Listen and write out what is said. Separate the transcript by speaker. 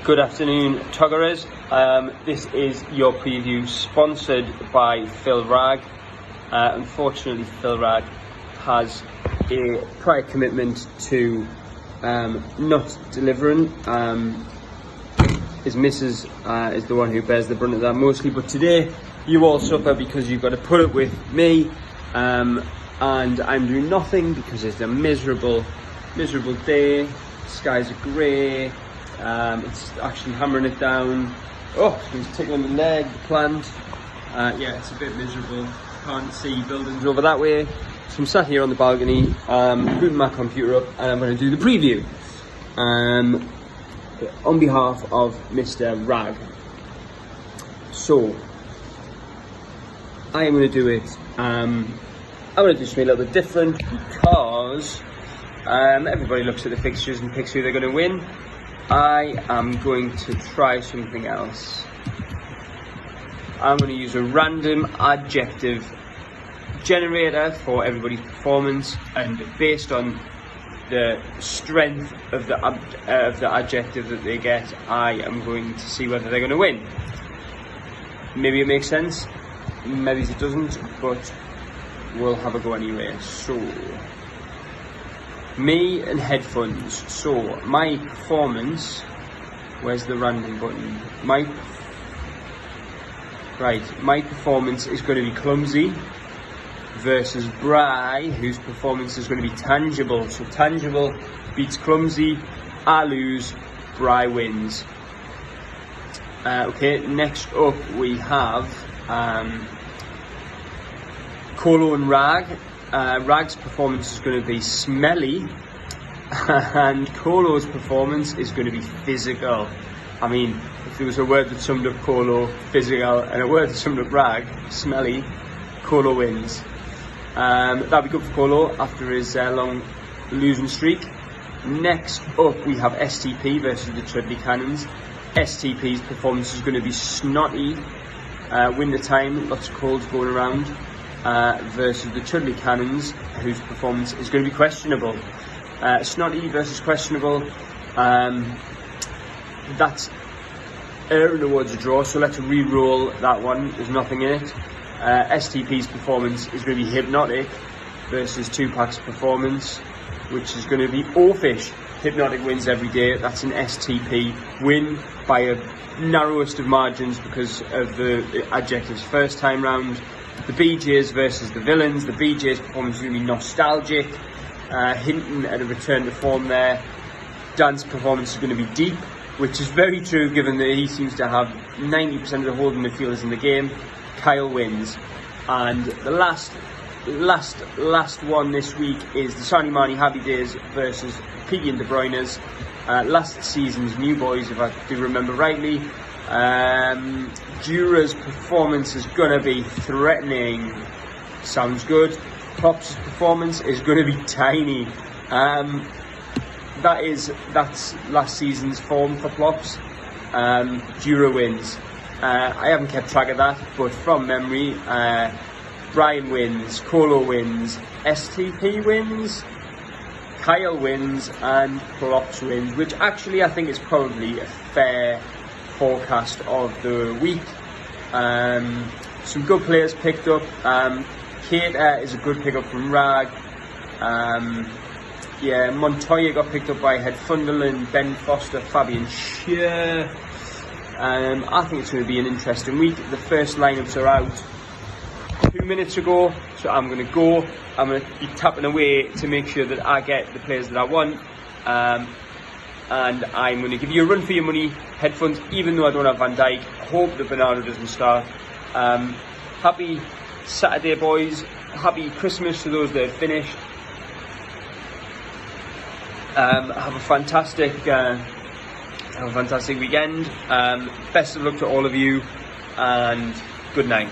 Speaker 1: Good afternoon, Toggateam. This is your preview sponsored by Phil Ragg. Unfortunately, Phil Ragg has a prior commitment to not delivering. His missus is the one who bears the brunt of that mostly, but today you all suffer because you've got to put up with me, and I'm doing nothing because it's a miserable day. Skies are grey. It's actually hammering it down. Oh, it's tickling the leg, the plant. Yeah, it's a bit miserable. Can't see buildings over that way. So I'm sat here on the balcony, booting my computer up, and I'm going to do the preview on behalf of Mr. Ragg. So I am going to do it. I'm going to do something a little bit different because everybody looks at the fixtures and picks who they're going to win. I am going to try something else. I'm going to use a random adjective generator for everybody's performance, and based on the strength of the adjective that they get, I am going to see whether they're going to win. Maybe it makes sense, maybe it doesn't, but we'll have a go anyway. So, me and headphones. So my performance, where's the random button? My performance is going to be clumsy versus Bry, whose performance is going to be tangible. So tangible beats clumsy. I lose, Bry wins. Okay, next up we have Colo and Ragg. Ragg's performance is going to be smelly, and Colo's performance is going to be physical. I mean, if there was a word that summed up Colo, physical, and a word that summed up Ragg, smelly, Colo wins. That'll be good for Colo after his long losing streak. Next up we have STP versus the Chudley Cannons. STP's performance is going to be snotty, win the time, lots of calls going around. Versus the Chudley Cannons, whose performance is going to be questionable. Snotty versus questionable. That's erring towards a draw, so let's re-roll that one. There's nothing in it. STP's performance is going to be hypnotic versus Tupac's performance, which is going to be oafish. Hypnotic wins every day. That's an STP win by a narrowest of margins because of the adjectives first time round. The BJs versus the Villains. The BJs' performance is going to be nostalgic, hinting at a return to form there. Dan's performance is going to be deep, which is very true given that he seems to have 90% of the holding midfielders in the game. Kyle wins. And the last one this week is the Sani Mani Happy Days versus Piggy and De Bruyne's. Last season's new boys, if I do remember rightly. Dura's performance is going to be threatening. Sounds good. Klopp's performance is going to be tiny. That's last season's form for Klopp's. Dura wins. I haven't kept track of that, but from memory, Brian wins, Colo wins, STP wins, Kyle wins, and Klopp's wins, which actually I think is probably a fair forecast of the week. Some good players picked up. Keita is a good pickup from Ragg. Yeah, Montoya got picked up by Sunderland, Ben Foster, Fabian Schär. I think it's going to be an interesting week. The first lineups are out 2 minutes ago, so I'm going to be tapping away to make sure that I get the players that I want. And I'm going to give you a run for your money, headphones, even though I don't have Van Dijk. Hope that Bernardo doesn't start. Happy Saturday, boys. Happy Christmas to those that have finished. Have a fantastic weekend. Best of luck to all of you, and good night.